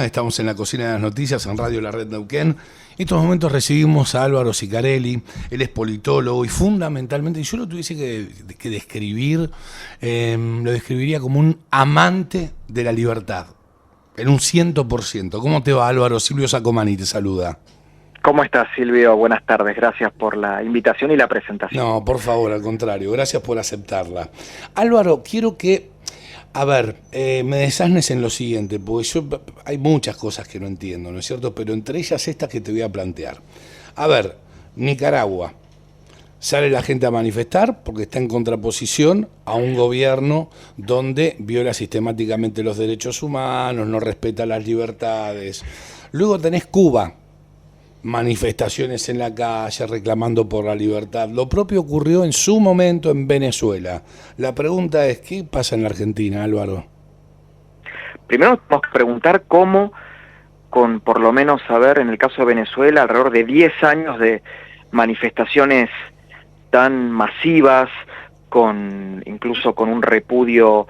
Estamos en la cocina de las noticias en Radio La Red Neuquén. En estos momentos recibimos a Álvaro Sicarelli. Él es politólogo y fundamentalmente, si yo lo tuviese que describir, lo describiría como un amante de la libertad, en un 100%. ¿Cómo te va, Álvaro? Silvio Sacomani te saluda. ¿Cómo estás, Silvio? Buenas tardes, gracias por la invitación y la presentación. No, por favor, al contrario, gracias por aceptarla. Álvaro, quiero que... me desasnes en lo siguiente, porque hay muchas cosas que no entiendo, ¿no es cierto? Pero entre ellas estas que te voy a plantear. Nicaragua, sale la gente a manifestar porque está en contraposición a un gobierno donde viola sistemáticamente los derechos humanos, no respeta las libertades. Luego tenés Cuba, manifestaciones en la calle reclamando por la libertad. Lo propio ocurrió en su momento en Venezuela. La pregunta es, ¿qué pasa en la Argentina, Álvaro? Primero tenemos que preguntar cómo, con por lo menos, en el caso de Venezuela, alrededor de 10 años de manifestaciones tan masivas, incluso con un repudio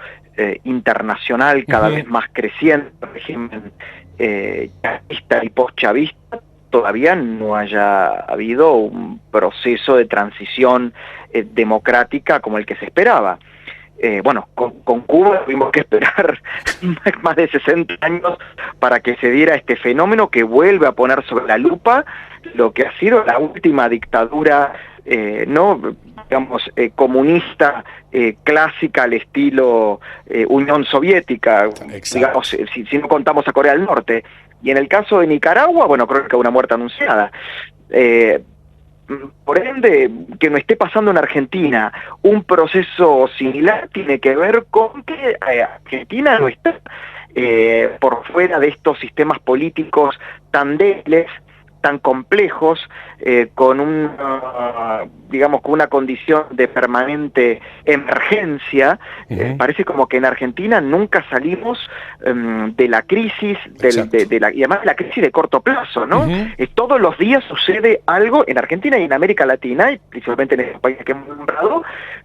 internacional cada vez más creciente, el régimen chavista y post-chavista, todavía no haya habido un proceso de transición democrática como el que se esperaba. Con Cuba tuvimos que esperar más de 60 años para que se diera este fenómeno que vuelve a poner sobre la lupa lo que ha sido la última dictadura comunista clásica al estilo Unión Soviética, digamos, si no contamos a Corea del Norte. Y en el caso de Nicaragua, creo que una muerte anunciada. Por ende, que no esté pasando en Argentina un proceso similar tiene que ver con que Argentina no está por fuera de estos sistemas políticos tan débiles, tan complejos, con una condición de permanente emergencia. Parece como que en Argentina nunca salimos de la crisis, y además de la crisis de corto plazo, ¿no? Todos los días sucede algo en Argentina y en América Latina, y principalmente en estos países que hemos nombrado,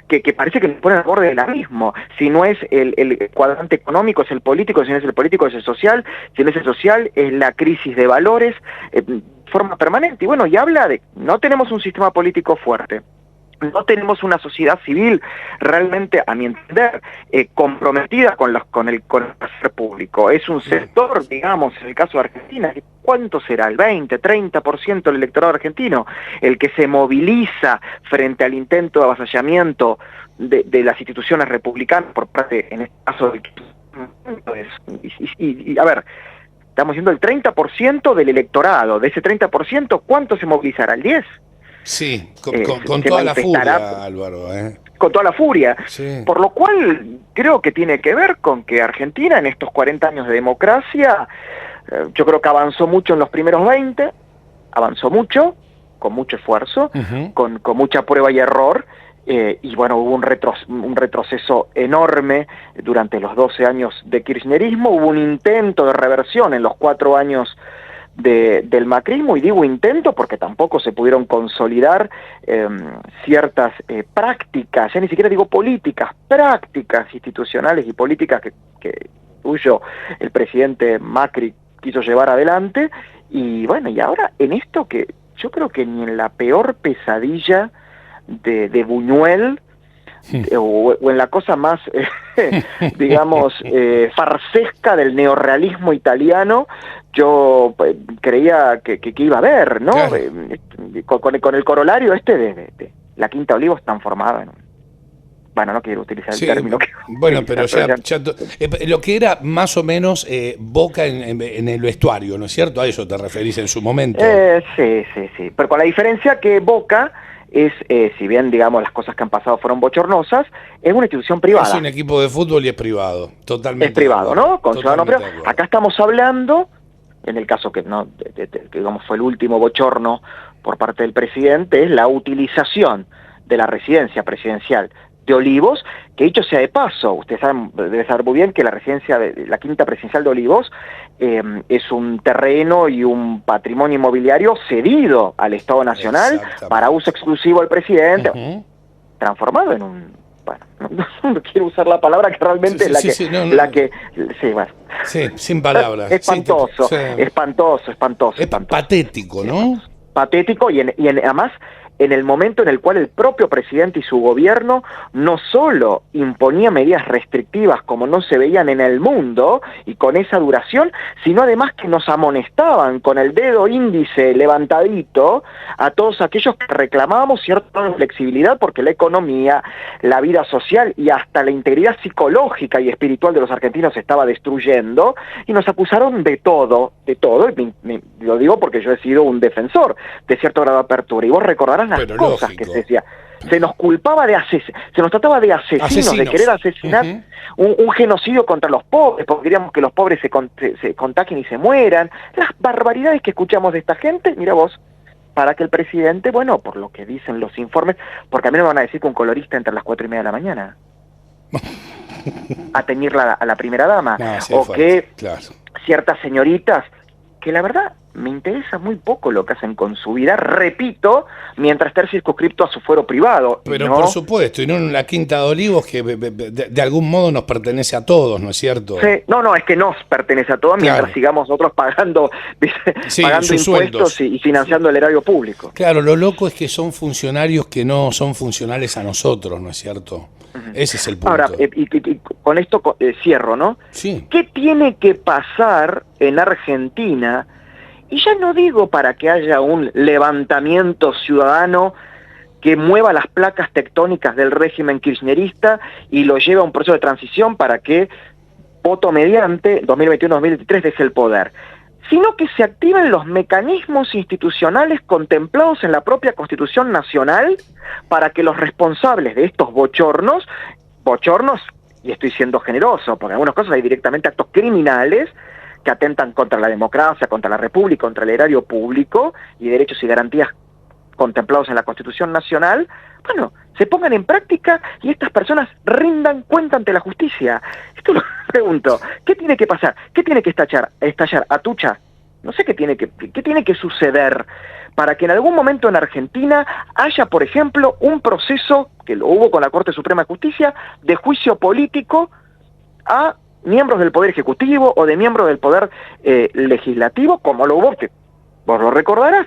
que parece que nos ponen al borde del abismo. Si no es el cuadrante económico, es el político; si no es el político, es el social; si no es el social, es la crisis de valores, forma permanente. Y habla de no tenemos un sistema político fuerte, no tenemos una sociedad civil realmente, a mi entender, comprometida con el hacer público. Es un sector, digamos, en el caso de Argentina, ¿cuánto será? El 20, 30% del electorado argentino, el que se moviliza frente al intento de avasallamiento de las instituciones republicanas por parte, en este caso, estamos diciendo el 30% del electorado. De ese 30%, ¿cuánto se movilizará? ¿El 10%? Sí, con toda la furia, Álvaro. Con toda la furia. Sí. Por lo cual, creo que tiene que ver con que Argentina, en estos 40 años de democracia, yo creo que avanzó mucho en los primeros 20, avanzó mucho, con mucho esfuerzo, con mucha prueba y error, hubo un retroceso enorme durante los 12 años de kirchnerismo. Hubo un intento de reversión en los 4 años del macrismo, y digo intento porque tampoco se pudieron consolidar ciertas prácticas, ya ni siquiera digo políticas, prácticas institucionales y políticas que el presidente Macri quiso llevar adelante. Y ahora en esto que yo creo que ni en la peor pesadilla de Buñuel, o en la cosa más, farsesca del neorrealismo italiano, yo creía que iba a haber, ¿no? Claro. Con el corolario de la Quinta Olivos transformada en no quiero utilizar el término. Pero lo que era más o menos Boca en el vestuario, ¿no es cierto? A eso te referís en su momento. Sí. Pero con la diferencia que Boca es, si bien, digamos, las cosas que han pasado fueron bochornosas, es una institución privada. Es un equipo de fútbol y es privado, totalmente. Es privado, ¿no? Con ciudadanos privados. privados. Acá estamos hablando, en el caso que digamos fue el último bochorno por parte del presidente, es la utilización de la residencia presidencial de Olivos, que dicho sea de paso, ustedes debe saber muy bien que la residencia de la Quinta Presidencial de Olivos es un terreno y un patrimonio inmobiliario cedido al Estado Nacional para uso exclusivo del presidente, transformado en un bueno, no quiero usar la palabra que realmente bueno. Sí, sin palabras. Espantoso, Sí, espantoso. Es patético, ¿no? Patético y además en el momento en el cual el propio presidente y su gobierno no solo imponía medidas restrictivas como no se veían en el mundo y con esa duración, sino además que nos amonestaban con el dedo índice levantadito a todos aquellos que reclamábamos cierta flexibilidad porque la economía, la vida social y hasta la integridad psicológica y espiritual de los argentinos se estaba destruyendo y nos acusaron de todo, y lo digo porque yo he sido un defensor de cierto grado de apertura y vos recordarás las cosas que se decía. Se nos culpaba se nos trataba de asesinos, de querer asesinar, un genocidio contra los pobres, porque queríamos que los pobres se contagien y se mueran. Las barbaridades que escuchamos de esta gente, mira vos, para que el presidente, bueno, por lo que dicen los informes, porque a mí me van a decir que un colorista entra a las 4:30 de la mañana a teñir a la primera dama, o que ciertas señoritas, que la verdad me interesa muy poco lo que hacen con su vida, repito, mientras estar circunscripto a su fuero privado. Pero ¿no? Por supuesto, y no en la Quinta de Olivos, que de algún modo nos pertenece a todos, ¿no es cierto? Sí, no, es que nos pertenece a todos, mientras sigamos nosotros pagando impuestos y financiando el erario público. Claro, lo loco es que son funcionarios que no son funcionales a nosotros, ¿no es cierto? Ese es el punto. Ahora, y con esto cierro, ¿no? Sí. ¿Qué tiene que pasar en Argentina? Y ya no digo para que haya un levantamiento ciudadano que mueva las placas tectónicas del régimen kirchnerista y lo lleve a un proceso de transición para que, voto mediante, 2021-2023 deje el poder, sino que se activen los mecanismos institucionales contemplados en la propia Constitución Nacional para que los responsables de estos bochornos, y estoy siendo generoso, porque en algunos casos hay directamente actos criminales que atentan contra la democracia, contra la república, contra el erario público y derechos y garantías contemplados en la Constitución Nacional, bueno, se pongan en práctica y estas personas rindan cuenta ante la justicia. Esto lo pregunto, ¿qué tiene que pasar? ¿Qué tiene que estallar? ¿Atucha? No sé qué tiene que suceder para que en algún momento en Argentina haya, por ejemplo, un proceso, que lo hubo con la Corte Suprema de Justicia, de juicio político a miembros del Poder Ejecutivo o de miembros del Poder Legislativo, como lo hubo, que vos lo recordarás,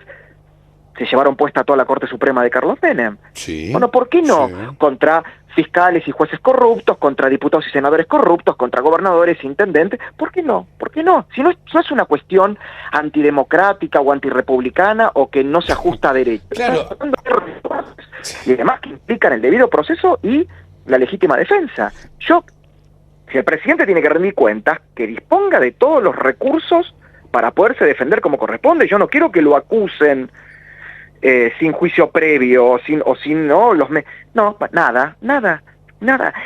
se llevaron puesta toda la Corte Suprema de Carlos Menem. Sí, bueno, ¿por qué no? Sí. Contra fiscales y jueces corruptos, contra diputados y senadores corruptos, contra gobernadores, intendentes, ¿por qué no? ¿Por qué no? Si no es una cuestión antidemocrática o antirrepublicana o que no se ajusta a derecho. Claro. Y además que implican el debido proceso y la legítima defensa. Si el presidente tiene que rendir cuentas, que disponga de todos los recursos para poderse defender como corresponde. Yo no quiero que lo acusen sin juicio previo nada.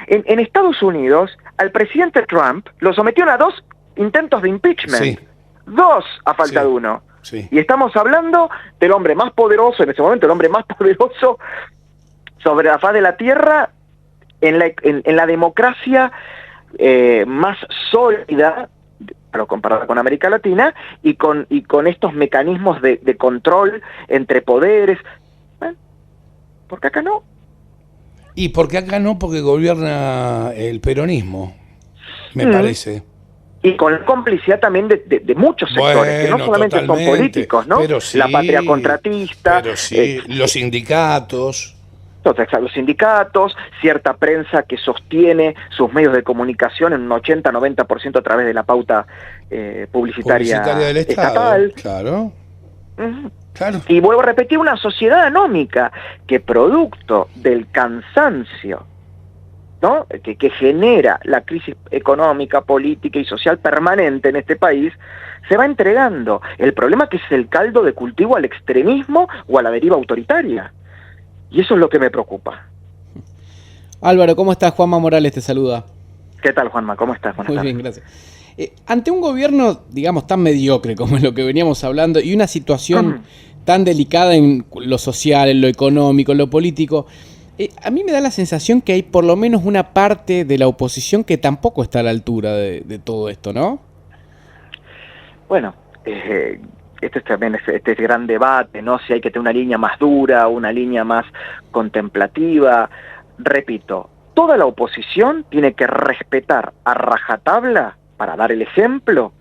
En Estados Unidos, al presidente Trump lo sometieron a 2 intentos de impeachment. Sí. 2 a falta de uno. Sí. Y estamos hablando del hombre más poderoso, en ese momento el hombre más poderoso sobre la faz de la tierra, en la democracia más sólida, pero comparada con América Latina, y con estos mecanismos de control entre poderes. Bueno, ¿por qué acá no? ¿Y por qué acá no? Porque gobierna el peronismo, me parece. Y con la complicidad también de muchos sectores, que no solamente son políticos, ¿no? Pero sí, la patria contratista. Pero sí, los sindicatos. Entonces, los sindicatos, cierta prensa que sostiene sus medios de comunicación en un 80-90% a través de la pauta publicitaria del estatal. Claro. Claro. Y vuelvo a repetir, una sociedad anómica que producto del cansancio, ¿no?, que genera la crisis económica, política y social permanente en este país, se va entregando. El problema que es el caldo de cultivo al extremismo o a la deriva autoritaria. Y eso es lo que me preocupa. Álvaro, ¿cómo estás? Juanma Morales te saluda. ¿Qué tal, Juanma? ¿Cómo estás? Muy bien, gracias. Ante un gobierno, digamos, tan mediocre como es lo que veníamos hablando, y una situación tan delicada en lo social, en lo económico, en lo político, a mí me da la sensación que hay por lo menos una parte de la oposición que tampoco está a la altura de todo esto, ¿no? Bueno, este es también este gran debate, ¿no? Si hay que tener una línea más dura, una línea más contemplativa. Repito, toda la oposición tiene que respetar a rajatabla, para dar el ejemplo,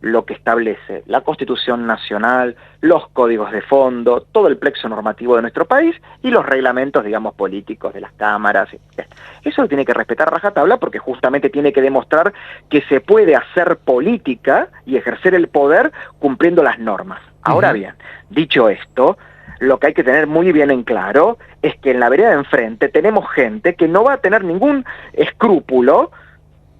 lo que establece la Constitución Nacional, los códigos de fondo, todo el plexo normativo de nuestro país y los reglamentos, digamos, políticos de las cámaras. Eso lo tiene que respetar a rajatabla porque justamente tiene que demostrar que se puede hacer política y ejercer el poder cumpliendo las normas. Ahora bien, dicho esto, lo que hay que tener muy bien en claro es que en la vereda de enfrente tenemos gente que no va a tener ningún escrúpulo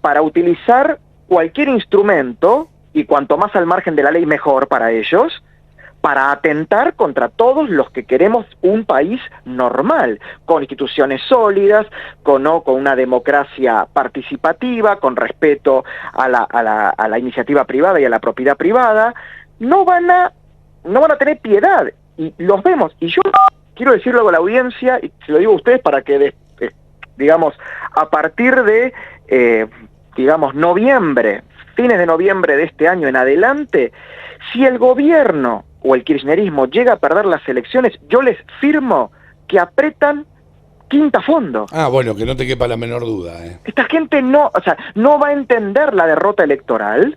para utilizar cualquier instrumento, y cuanto más al margen de la ley mejor para ellos, para atentar contra todos los que queremos un país normal, con instituciones sólidas, con una democracia participativa, con respeto a la iniciativa privada y a la propiedad privada. No van a tener piedad, y los vemos. Y yo quiero decirlo a la audiencia, y se lo digo a ustedes para que, digamos, a partir de, noviembre, fines de noviembre de este año en adelante, si el gobierno o el kirchnerismo llega a perder las elecciones, yo les firmo que apretan quinta fondo. Bueno, que no te quepa la menor duda. Esta gente no va a entender la derrota electoral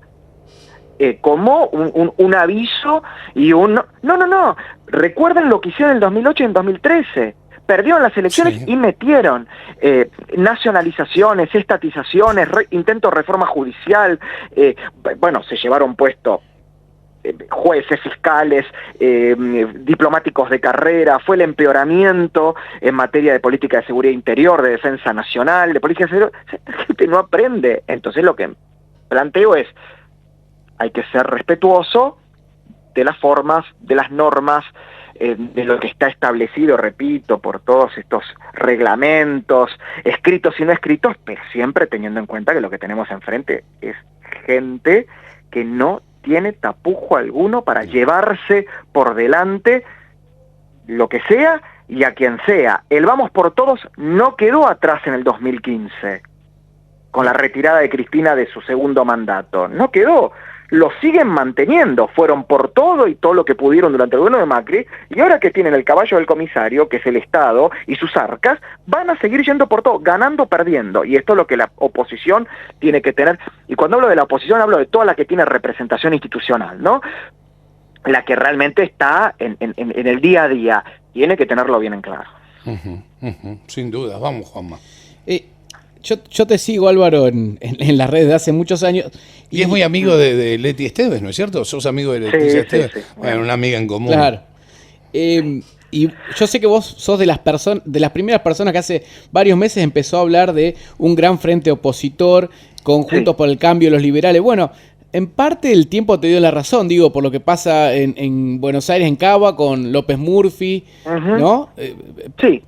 como un aviso y un... No. Recuerden lo que hicieron en el 2008 y en 2013. Perdieron las elecciones y metieron nacionalizaciones, estatizaciones, intentos de reforma judicial, se llevaron puesto jueces, fiscales, diplomáticos de carrera, fue el empeoramiento en materia de política de seguridad interior, de defensa nacional, de política de seguridad. La gente no aprende. Entonces lo que planteo es, hay que ser respetuoso de las formas, de las normas, de lo que está establecido, repito, por todos estos reglamentos, escritos y no escritos, pero siempre teniendo en cuenta que lo que tenemos enfrente es gente que no tiene tapujo alguno para llevarse por delante lo que sea y a quien sea. El vamos por todos no quedó atrás en el 2015, con la retirada de Cristina de su segundo mandato, no quedó. Lo siguen manteniendo, fueron por todo y todo lo que pudieron durante el gobierno de Macri, y ahora que tienen el caballo del comisario, que es el Estado, y sus arcas, van a seguir yendo por todo, ganando, perdiendo, y esto es lo que la oposición tiene que tener, y cuando hablo de la oposición hablo de toda la que tiene representación institucional, ¿no? La que realmente está en el día a día, tiene que tenerlo bien en claro. Sin duda, vamos, Juanma. Yo te sigo, Álvaro, en las redes de hace muchos años. Y es muy amigo de Leti Esteves, ¿no es cierto? ¿Sos amigo de Leti Esteves? Sí. Bueno, una amiga en común. Claro. Y yo sé que vos sos de las primeras personas que hace varios meses empezó a hablar de un gran frente opositor, Juntos por el Cambio, los liberales. Bueno, en parte el tiempo te dio la razón, digo, por lo que pasa en Buenos Aires, en Cava, con López Murphy, ¿no? Sí.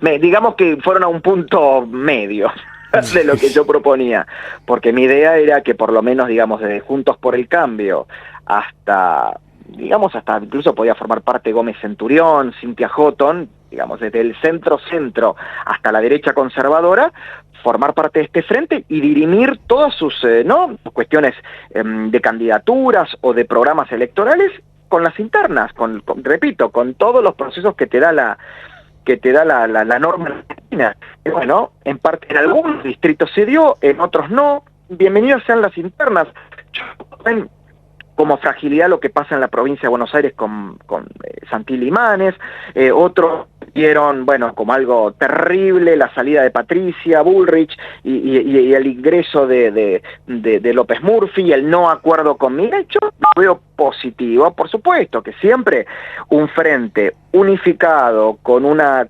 Digamos que fueron a un punto medio de lo que yo proponía, porque mi idea era que por lo menos, digamos, desde Juntos por el Cambio hasta incluso podía formar parte Gómez Centurión, Cintia Houghton, digamos, desde el centro hasta la derecha conservadora, formar parte de este frente y dirimir todas sus cuestiones de candidaturas o de programas electorales con las internas, repito, con todos los procesos que te da la norma argentina. Bueno, en algunos distritos se dio, en otros no. Bienvenidas sean las internas. Ven como fragilidad lo que pasa en la provincia de Buenos Aires con Santilli Imanes, otros vieron, como algo terrible la salida de Patricia Bullrich y el ingreso de López Murphy y el no acuerdo con Milei. Yo lo veo positivo, por supuesto, que siempre un frente unificado con una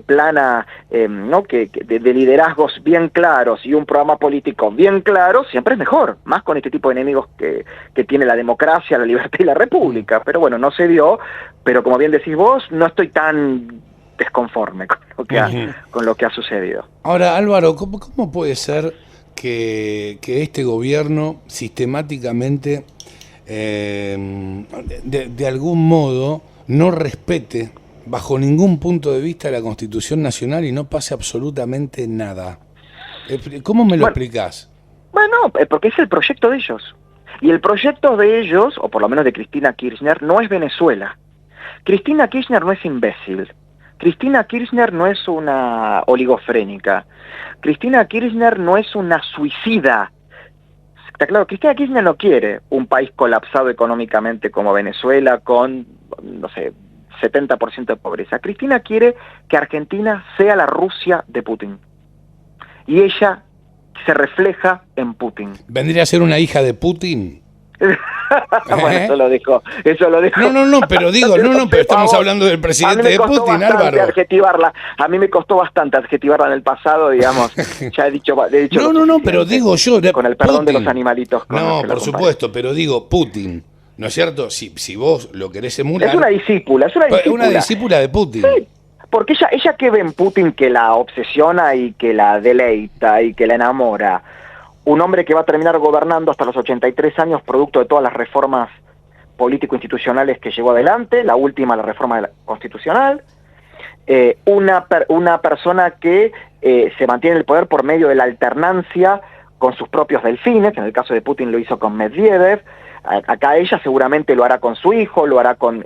plana de liderazgos bien claros y un programa político bien claro, siempre es mejor, más con este tipo de enemigos que tiene la democracia, la libertad y la república. Pero bueno, no se dio, pero como bien decís vos, no estoy tan desconforme con lo que ha sucedido. Ahora, Álvaro, ¿cómo puede ser que este gobierno sistemáticamente de algún modo no respete bajo ningún punto de vista la Constitución Nacional y no pase absolutamente nada? ¿Cómo me lo explicás? Bueno, porque es el proyecto de ellos. Y el proyecto de ellos, o por lo menos de Cristina Kirchner, no es Venezuela. Cristina Kirchner no es imbécil. Cristina Kirchner no es una oligofrénica. Cristina Kirchner no es una suicida. Está claro, Cristina Kirchner no quiere un país colapsado económicamente como Venezuela con, no sé, 70% de pobreza. Cristina quiere que Argentina sea la Rusia de Putin. Y ella se refleja en Putin. ¿Vendría a ser una hija de Putin? Bueno, eso lo dijo. No, pero digo, pero estamos hablando del presidente de Putin, Álvaro. Adjetivarla. A mí me costó bastante adjetivarla en el pasado, digamos. Ya he dicho no, pero digo yo, con el perdón Putin. de los animalitos. No, por supuesto, pero digo, Putin, ¿no es cierto? Si vos lo querés emular. Es una discípula. Una discípula de Putin. Sí, porque ella que ve en Putin que la obsesiona y que la deleita y que la enamora. Un hombre que va a terminar gobernando hasta los 83 años, producto de todas las reformas político-institucionales que llevó adelante, la última, la reforma constitucional, una persona que se mantiene en el poder por medio de la alternancia con sus propios delfines, en el caso de Putin lo hizo con Medvedev, acá ella seguramente lo hará con su hijo, lo hará con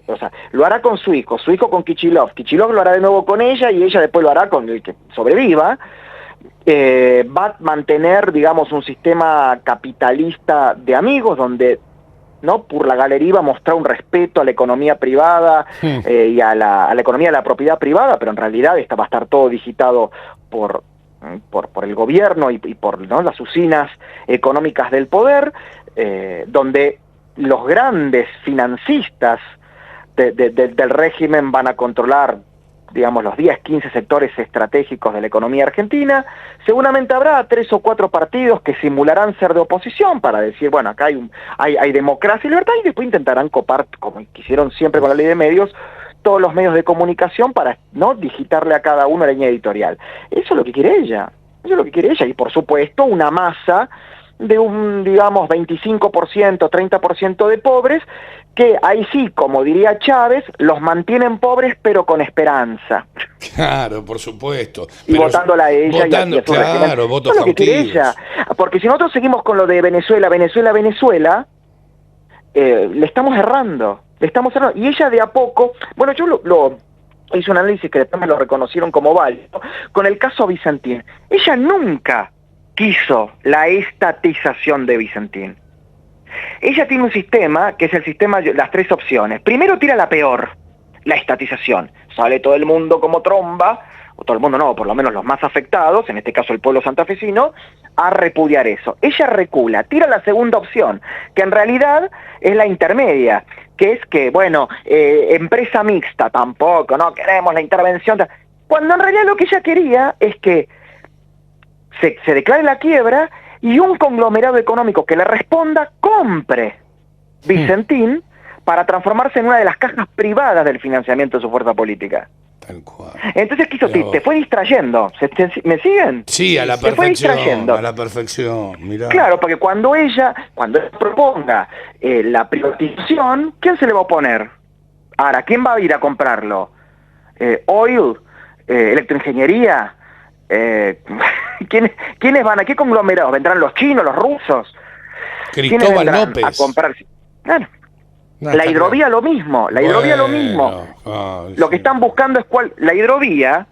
su hijo con Kichilov lo hará de nuevo con ella y ella después lo hará con el que sobreviva. Va a mantener, digamos, un sistema capitalista de amigos donde, ¿no?, por la galería va a mostrar un respeto a la economía privada y a la economía de la propiedad privada, pero en realidad va a estar todo digitado por el gobierno y por, ¿no?, las usinas económicas del poder, donde los grandes financistas del régimen van a controlar, digamos, los 10, 15 sectores estratégicos de la economía argentina. Seguramente habrá 3 o 4 partidos que simularán ser de oposición para decir, bueno, acá hay democracia y libertad, y después intentarán copar, como quisieron siempre con la ley de medios, todos los medios de comunicación para, ¿no?, digitarle a cada uno la línea editorial. Eso es lo que quiere ella. Y por supuesto una masa de un, digamos, 25%, 30% de pobres, que ahí sí, como diría Chávez, los mantienen pobres pero con esperanza. Claro, por supuesto. Y votándola a ella y a su claro, votos eso es lo que quiere ella. Porque si nosotros seguimos con lo de Venezuela, le estamos errando. Y ella de a poco, bueno, yo lo hice un análisis que después me lo reconocieron como válido, con el caso Vicentín. Ella nunca quiso la estatización de Vicentín. Ella tiene un sistema, que es el sistema, las 3 opciones. Primero tira la peor, la estatización. Sale todo el mundo como tromba, o todo el mundo no, por lo menos los más afectados, en este caso el pueblo santafesino, a repudiar eso. Ella recula, tira la segunda opción, que en realidad es la intermedia, que es que, bueno, empresa mixta, tampoco, no queremos la intervención. Cuando en realidad lo que ella quería es que se declare la quiebra y un conglomerado económico que le responda compre Vicentín para transformarse en una de las cajas privadas del financiamiento de su fuerza política. Tal cual. Entonces quiso, te fue distrayendo. ¿Me siguen? Sí, a la perfección. Fue distrayendo. A la perfección, mirá. Claro, porque cuando ella proponga la privatización, ¿quién se le va a oponer? Ahora, ¿quién va a ir a comprarlo? Oil, electroingeniería. ¿Quiénes van a qué conglomerados? ¿Vendrán los chinos, los rusos? Cristóbal López. A comprar. Claro. La hidrovía lo mismo, Lo que están buscando es la hidrovía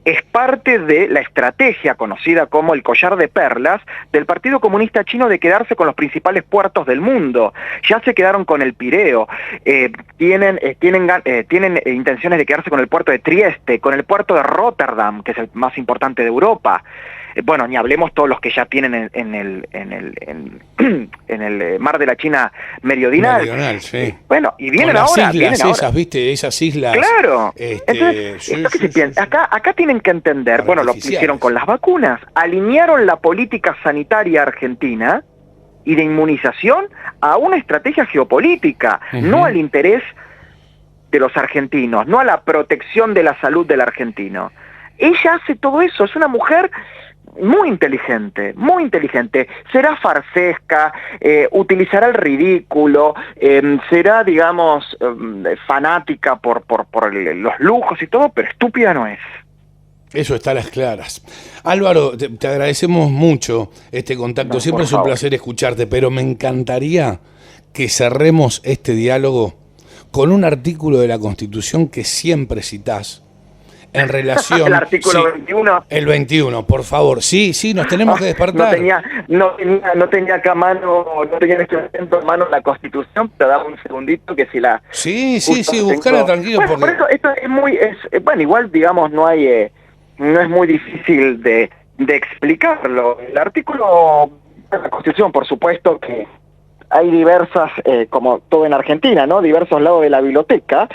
es parte de la estrategia conocida como el collar de perlas del Partido Comunista Chino de quedarse con los principales puertos del mundo. Ya se quedaron con el Pireo, tienen intenciones de quedarse con el puerto de Trieste, con el puerto de Rotterdam, que es el más importante de Europa. Bueno, ni hablemos todos los que ya tienen en el mar de la China meridional. Sí. Bueno, y vienen con ahora. Las islas esas, ¿viste? Esas islas. Claro. Entonces, esto que se piensa. Acá tienen que entender, bueno, lo que hicieron con las vacunas. Alinearon la política sanitaria argentina y de inmunización a una estrategia geopolítica, no al interés de los argentinos, no a la protección de la salud del argentino. Ella hace todo eso, es una mujer muy inteligente, será farsesca, utilizará el ridículo, será, digamos, fanática por los lujos y todo, pero estúpida no es. Eso está a las claras. Álvaro, te agradecemos mucho este contacto, siempre es un placer escucharte, pero me encantaría que cerremos este diálogo con un artículo de la Constitución que siempre citás en relación... El artículo 21. El 21, por favor. Sí, nos tenemos que despertar. No tenía acá a mano, no tenía en este momento en mano la Constitución, pero dame un segundito que si la... Sí, buscala tranquilo. Bueno, porque... por eso esto es muy... bueno, igual, digamos, no es muy difícil de explicarlo. El artículo de la Constitución, por supuesto que hay diversas, como todo en Argentina, ¿no? Diversos lados de la biblioteca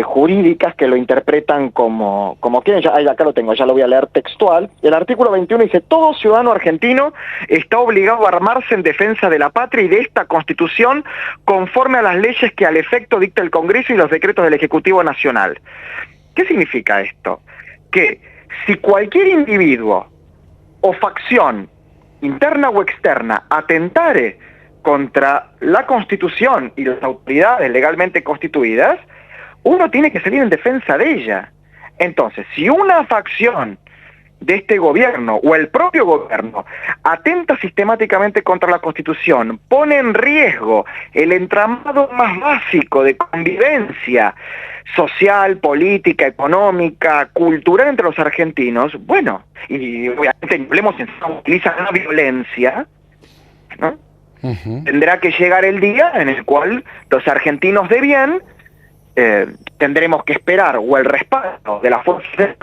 jurídicas que lo interpretan como quieren. Acá lo tengo, ya lo voy a leer textual. El artículo 21 dice: todo ciudadano argentino está obligado a armarse en defensa de la patria y de esta Constitución conforme a las leyes que al efecto dicta el Congreso y los decretos del Ejecutivo Nacional. ¿Qué significa esto? Que si cualquier individuo o facción, interna o externa, atentare contra la Constitución y las autoridades legalmente constituidas, uno tiene que salir en defensa de ella. Entonces, si una facción de este gobierno o el propio gobierno atenta sistemáticamente contra la Constitución, pone en riesgo el entramado más básico de convivencia social, política, económica, cultural entre los argentinos, bueno, y obviamente utilizan la violencia, ¿no? Tendrá que llegar el día en el cual los argentinos de bien tendremos que esperar o el respaldo de las fuerzas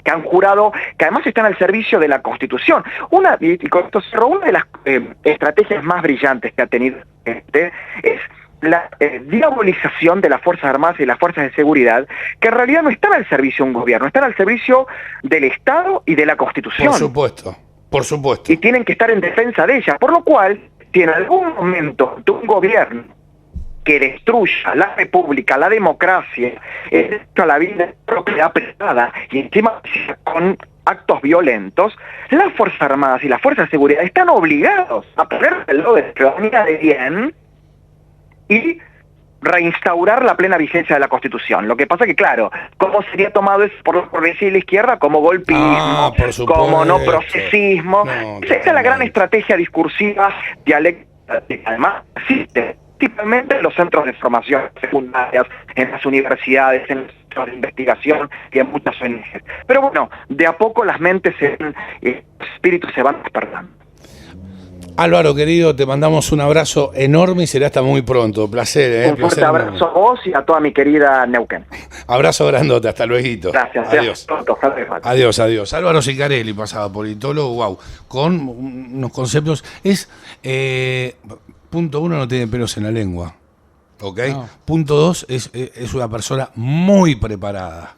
que han jurado, que además están al servicio de la Constitución. Una de las estrategias más brillantes que ha tenido es la diabolización de las Fuerzas Armadas y las Fuerzas de Seguridad, que en realidad no están al servicio de un gobierno, están al servicio del Estado y de la Constitución. Por supuesto. Y tienen que estar en defensa de ella, por lo cual, si en algún momento de un gobierno que destruya la república, la democracia, la vida propiedad privada, y encima con actos violentos, las Fuerzas Armadas y las Fuerzas de Seguridad están obligados a poner el lado de la ciudadanía de bien y reinstaurar la plena vigencia de la Constitución. Lo que pasa que, claro, ¿cómo sería tomado eso por la progresista y la izquierda? Como golpismo, como no procesismo. Esa es la gran estrategia discursiva, dialéctica, además existe principalmente en los centros de formación secundarias, en las universidades, en los centros de investigación y en muchas ONGs. Pero bueno, de a poco las mentes, los espíritus se van despertando. Álvaro, querido, te mandamos un abrazo enorme y será hasta muy pronto. Placer, Un fuerte abrazo a vos y a toda mi querida Neuquén. Abrazo grandote, hasta luego. Gracias. Adiós. Adiós. Álvaro Sicarelli pasaba, politólogo, wow, con unos conceptos. Punto 1, no tiene pelos en la lengua. ¿Ok? No. Punto 2, es una persona muy preparada.